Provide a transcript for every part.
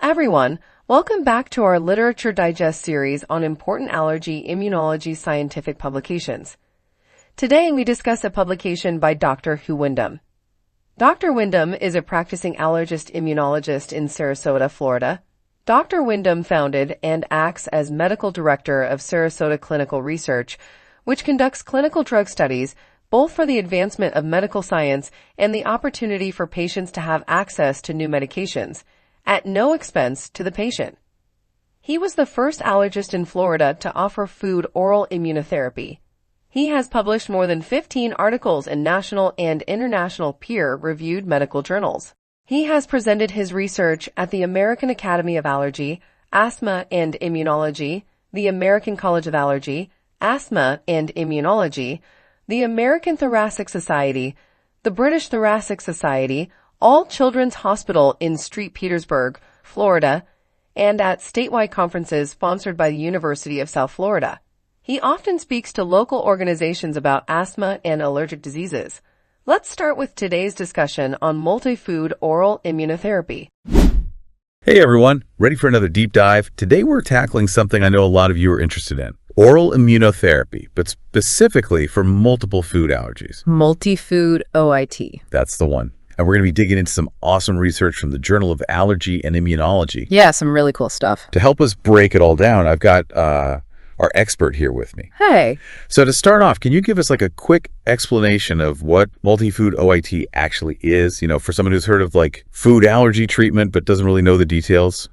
everyone, welcome back to our Literature Digest series on important allergy immunology scientific publications. Today we discuss a publication by Dr. Hugh Wyndham. Dr. Wyndham is a practicing allergist immunologist in Sarasota, Florida. Dr. Wyndham founded and acts as medical director of Sarasota Clinical Research, which conducts clinical drug studies both for the advancement of medical science and the opportunity for patients to have access to new medications at no expense to the patient. He was the first allergist in Florida to offer food oral immunotherapy. He has published more than 15 articles in national and international peer-reviewed medical journals. He has presented his research at the American Academy of Allergy, Asthma and Immunology, the American College of Allergy, Asthma and Immunology, the American Thoracic Society, the British Thoracic Society, All Children's Hospital in St. Petersburg, Florida, and at statewide conferences sponsored by the University of South Florida. He often speaks to local organizations about asthma and allergic diseases. Let's start with today's discussion on multi-food oral immunotherapy. Hey everyone, ready for another deep dive? Today we're tackling something I know a lot of you are interested in. Oral immunotherapy, but specifically for multiple food allergies. Multi-food OIT. That's the one. And we're going to be digging into some awesome research from the Journal of Allergy and Immunology. Yeah, some really cool stuff. To help us break it all down, I've got our expert here with me. Hey. So to start off, can you give us like a quick explanation of what multi-food OIT actually is? You know, for someone who's heard of like food allergy treatment but doesn't really know the details.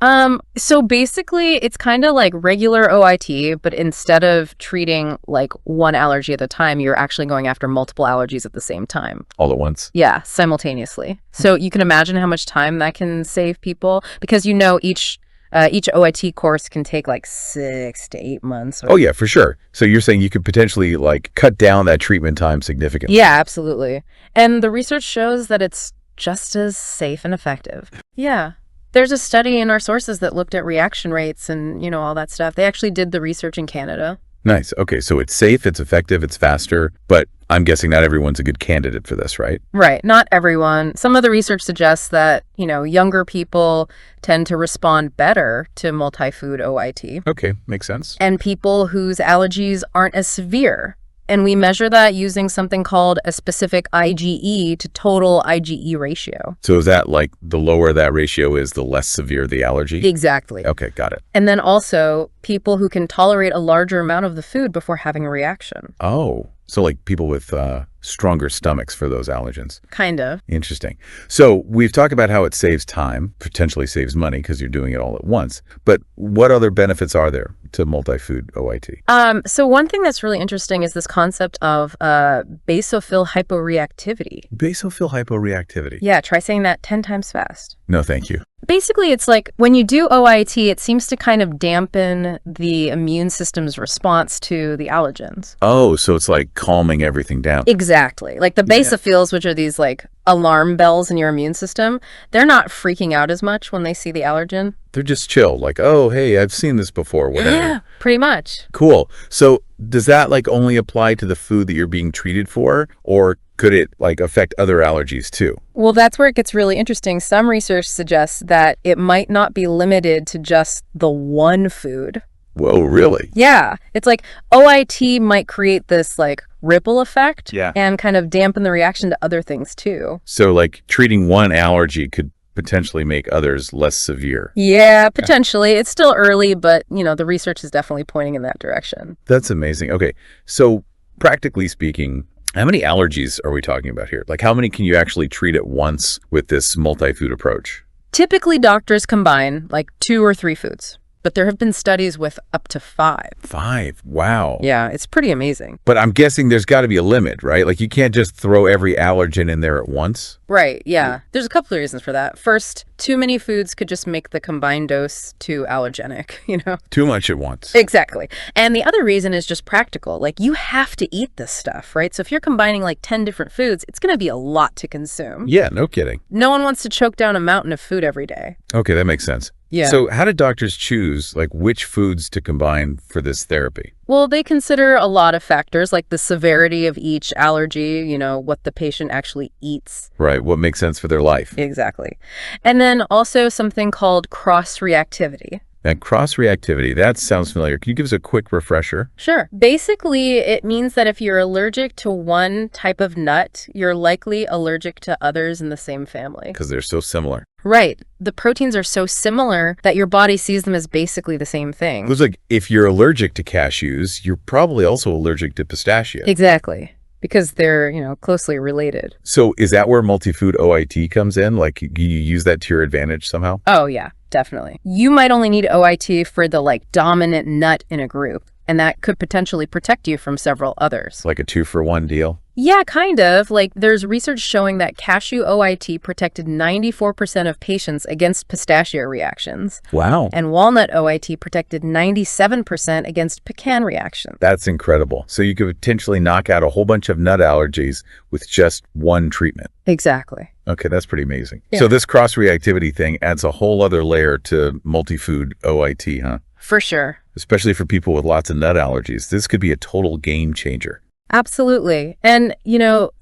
So basically it's kind of like regular OIT, but instead of treating like one allergy at a time, you're actually going after multiple allergies at the same time. All at once? Yeah, simultaneously. So you can imagine how much time that can save people, because you know each OIT course can take like 6 to 8 months. Oh yeah, for sure. So you're saying you could potentially like cut down that treatment time significantly? Yeah, absolutely. And the research shows that it's just as safe and effective. Yeah. There's a study in our sources that looked at reaction rates and, you know, all that stuff. They actually did the research in Canada. Nice. Okay, so it's safe, it's effective, it's faster, but I'm guessing not everyone's a good candidate for this, right? Right. Not everyone. Some of the research suggests that, you know, younger people tend to respond better to multi-food OIT. Okay, makes sense. And people whose allergies aren't as severe. And we measure that using something called a specific IgE to total IgE ratio. So is that like the lower that ratio is, the less severe the allergy? Exactly. Okay, got it. And then also people who can tolerate a larger amount of the food before having a reaction. Oh, so like people with stronger stomachs for those allergens. Kind of. Interesting. So we've talked about how it saves time, potentially saves money because you're doing it all at once. But what other benefits are there to multi-food OIT? So one thing that's really interesting is this concept of basophil hypo-reactivity. Basophil hypo-reactivity. Yeah, try saying that 10 times fast. No, thank you. Basically, it's like when you do OIT, it seems to kind of dampen the immune system's response to the allergens. Oh, so it's like calming everything down. Exactly. Like the basophils, which are these like alarm bells in your immune system, they're not freaking out as much when they see the allergen. They're just chill, like, oh, hey, I've seen this before, whatever. Yeah, pretty much. Cool. So does that like only apply to the food that you're being treated for, or could it like affect other allergies too? Well, that's where it gets really interesting. Some research suggests that it might not be limited to just the one food. Whoa, really? Yeah. It's like OIT might create this like ripple effect and kind of dampen the reaction to other things too. So like treating one allergy could potentially make others less severe. Yeah, potentially. It's still early, but you know, the research is definitely pointing in that direction. That's amazing. Okay. So practically speaking, how many allergies are we talking about here? Like how many can you actually treat at once with this multi-food approach? Typically, doctors combine like 2 or 3 foods, but there have been studies with up to 5. 5? Wow. Yeah, it's pretty amazing. But I'm guessing there's got to be a limit, right? Like you can't just throw every allergen in there at once. Right, yeah. There's a couple of reasons for that. First, too many foods could just make the combined dose too allergenic, you know? Too much at once. Exactly. And the other reason is just practical. Like, you have to eat this stuff, right? So if you're combining like 10 different foods, it's going to be a lot to consume. Yeah, no kidding. No one wants to choke down a mountain of food every day. Okay, that makes sense. Yeah. So how do doctors choose, like, which foods to combine for this therapy? Well, they consider a lot of factors like the severity of each allergy, what the patient actually eats. Right, what makes sense for their life? Exactly. And then also something called cross-reactivity. And cross-reactivity, that sounds familiar. Can you give us a quick refresher? Sure. Basically, it means that if you're allergic to one type of nut, you're likely allergic to others in the same family. Because they're so similar. Right. The proteins are so similar that your body sees them as basically the same thing. It looks like if you're allergic to cashews, you're probably also allergic to pistachio. Exactly. Because they're, closely related. So is that where multi-food OIT comes in? Like, you use that to your advantage somehow? Oh, yeah, definitely. You might only need OIT for the, dominant nut in a group, and that could potentially protect you from several others. Like a 2-for-1 deal? Yeah, kind of. There's research showing that cashew OIT protected 94% of patients against pistachio reactions. Wow. And walnut OIT protected 97% against pecan reactions. That's incredible. So you could potentially knock out a whole bunch of nut allergies with just one treatment. Exactly. Okay, that's pretty amazing. Yeah. So this cross-reactivity thing adds a whole other layer to multi-food OIT, huh? For sure. Especially for people with lots of nut allergies. This could be a total game changer. Absolutely. And,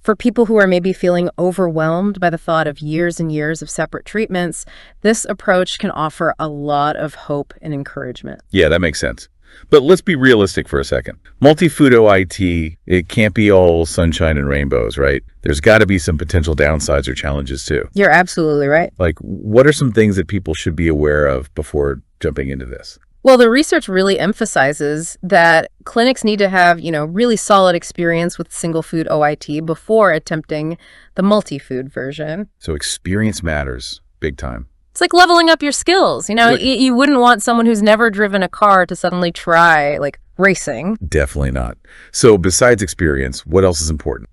for people who are maybe feeling overwhelmed by the thought of years and years of separate treatments, this approach can offer a lot of hope and encouragement. Yeah, that makes sense. But let's be realistic for a second. Multi-food OIT, it can't be all sunshine and rainbows, right? There's got to be some potential downsides or challenges too. You're absolutely right. Like, what are some things that people should be aware of before jumping into this? Well, the research really emphasizes that clinics need to have, really solid experience with single food OIT before attempting the multi-food version. So experience matters big time. It's like leveling up your skills. You wouldn't want someone who's never driven a car to suddenly try, racing. Definitely not. So besides experience, what else is important?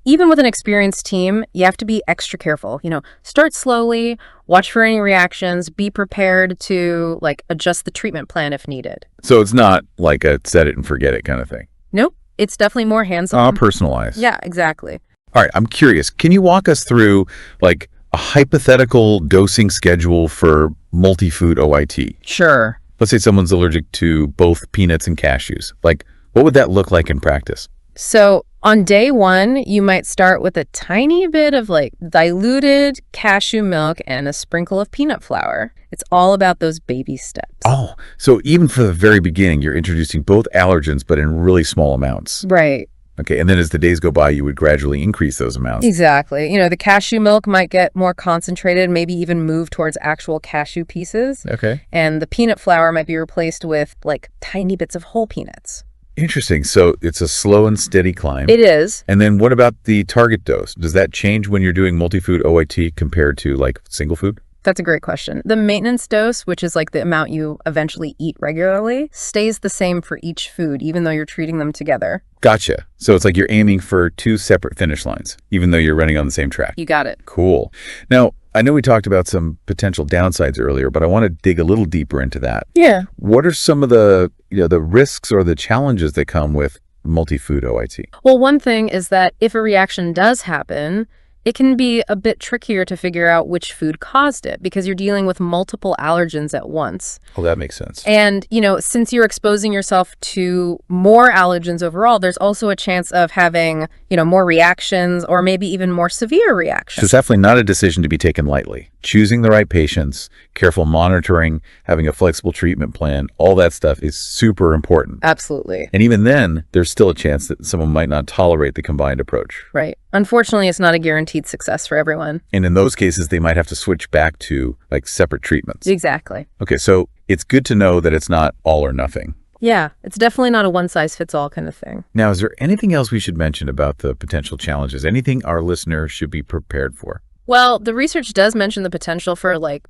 Even with an experienced team, you have to be extra careful. Start slowly, watch for any reactions, be prepared to adjust the treatment plan if needed. So it's not like a set it and forget it kind of thing. Nope. It's definitely more hands-on. Personalized. Yeah, exactly. All right, I'm curious. Can you walk us through a hypothetical dosing schedule for multi-food OIT? Sure. Let's say someone's allergic to both peanuts and cashews. What would that look like in practice? So on day 1, you might start with a tiny bit of diluted cashew milk and a sprinkle of peanut flour. It's all about those baby steps. Oh, so even for the very beginning, you're introducing both allergens, but in really small amounts. Right. Okay, and then as the days go by, you would gradually increase those amounts. Exactly. The cashew milk might get more concentrated, maybe even move towards actual cashew pieces. Okay. And the peanut flour might be replaced with tiny bits of whole peanuts. Interesting. So it's a slow and steady climb. It is. And then what about the target dose? Does that change when you're doing multi-food OIT compared to single food? That's a great question. The maintenance dose, which is the amount you eventually eat regularly, stays the same for each food, even though you're treating them together. Gotcha. So it's like you're aiming for 2 separate finish lines, even though you're running on the same track. You got it. Cool. Now, I know we talked about some potential downsides earlier, but I want to dig a little deeper into that. Yeah. What are some of the, the risks or the challenges that come with multi-food OIT? Well, one thing is that if a reaction does happen, it can be a bit trickier to figure out which food caused it because you're dealing with multiple allergens at once. Oh, that makes sense. And, since you're exposing yourself to more allergens overall, there's also a chance of having, more reactions or maybe even more severe So reactions. it's definitely not a decision to be taken lightly. Choosing the right patients, careful monitoring, having a flexible treatment plan, all that stuff is super important. Absolutely. And even then, there's still a chance that someone might not tolerate the combined approach. Right. Unfortunately, it's not a guaranteed success for everyone. And in those cases, they might have to switch back to separate treatments. Exactly. Okay, so it's good to know that it's not all or nothing. Yeah, it's definitely not a one-size-fits-all kind of thing. Now, is there anything else we should mention about the potential challenges? Anything our listener should be prepared for? Well, the research does mention the potential for burnout,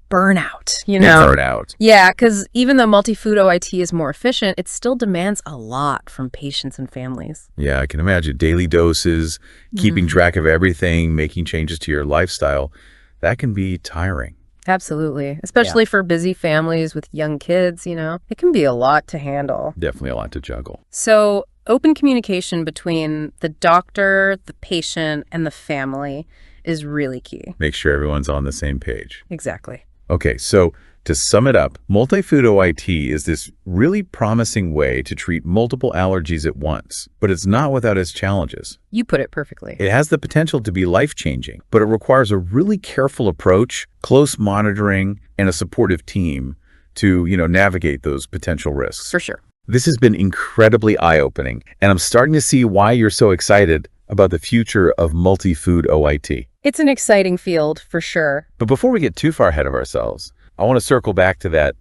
Burnout. Yeah, because even though multi-food OIT is more efficient, it still demands a lot from patients and families. Yeah, I can imagine. Daily doses, keeping track of everything, making changes to your lifestyle. That can be tiring. Absolutely. Especially for busy families with young kids, it can be a lot to handle. Definitely a lot to juggle. So open communication between the doctor, the patient, and the family is really key. Make sure everyone's on the same page. Exactly. Okay, so To sum it up, multi-food OIT is this really promising way to treat multiple allergies at once, but it's not without its challenges. You put it perfectly. It has the potential to be life-changing, but it requires a really careful approach, close monitoring, and a supportive team to, navigate those potential risks. For sure. This has been incredibly eye-opening, and I'm starting to see why you're so excited about the future of multi-food OIT. It's an exciting field, for sure. But before we get too far ahead of ourselves, I want to circle back to that,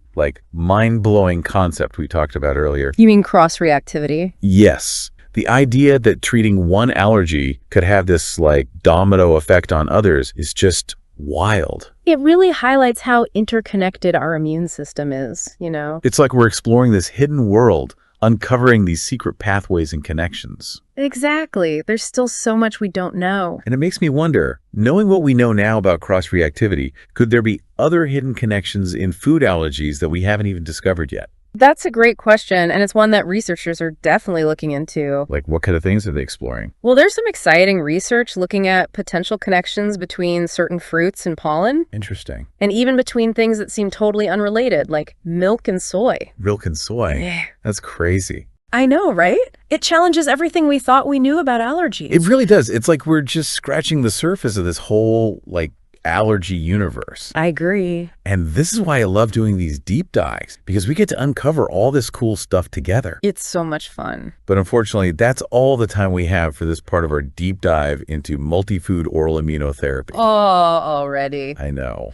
mind-blowing concept we talked about earlier. You mean cross-reactivity? Yes. The idea that treating one allergy could have this, domino effect on others is just wild. It really highlights how interconnected our immune system is, It's like we're exploring this hidden world, uncovering these secret pathways and connections. Exactly. There's still so much we don't know. And it makes me wonder, knowing what we know now about cross-reactivity, could there be other hidden connections in food allergies that we haven't even discovered yet? That's a great question, and it's one that researchers are definitely looking into. What kind of things are they exploring? Well, there's some exciting research looking at potential connections between certain fruits and pollen. Interesting. And even between things that seem totally unrelated, like milk and soy. Milk and soy? Yeah. That's crazy. I know, right? It challenges everything we thought we knew about allergies. It really does. It's like we're just scratching the surface of this whole, allergy universe. I agree. And this is why I love doing these deep dives, because we get to uncover all this cool stuff together. It's so much fun. But unfortunately, that's all the time we have for this part of our deep dive into multi-food oral immunotherapy. Oh, already. I know.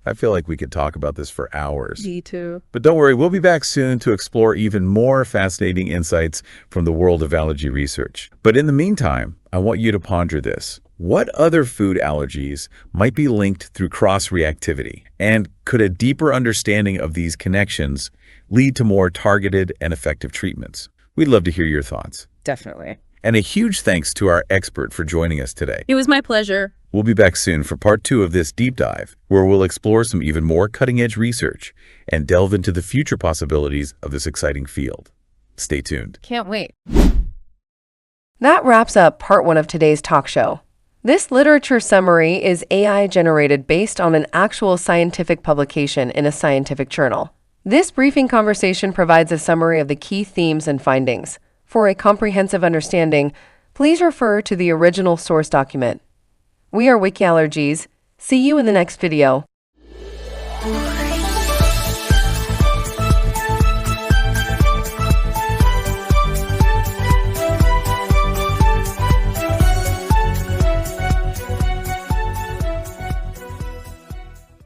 I feel like we could talk about this for hours. Me too. But don't worry, we'll be back soon to explore even more fascinating insights from the world of allergy research. But in the meantime, I want you to ponder this. What other food allergies might be linked through cross-reactivity? And could a deeper understanding of these connections lead to more targeted and effective treatments? We'd love to hear your thoughts. Definitely. And a huge thanks to our expert for joining us today. It was my pleasure. We'll be back soon for part 2 of this deep dive, where we'll explore some even more cutting-edge research and delve into the future possibilities of this exciting field. Stay tuned. Can't wait. That wraps up part 1 of today's talk show. This literature summary is AI-generated based on an actual scientific publication in a scientific journal. This briefing conversation provides a summary of the key themes and findings. For a comprehensive understanding, please refer to the original source document. We are Allergies. See you in the next video.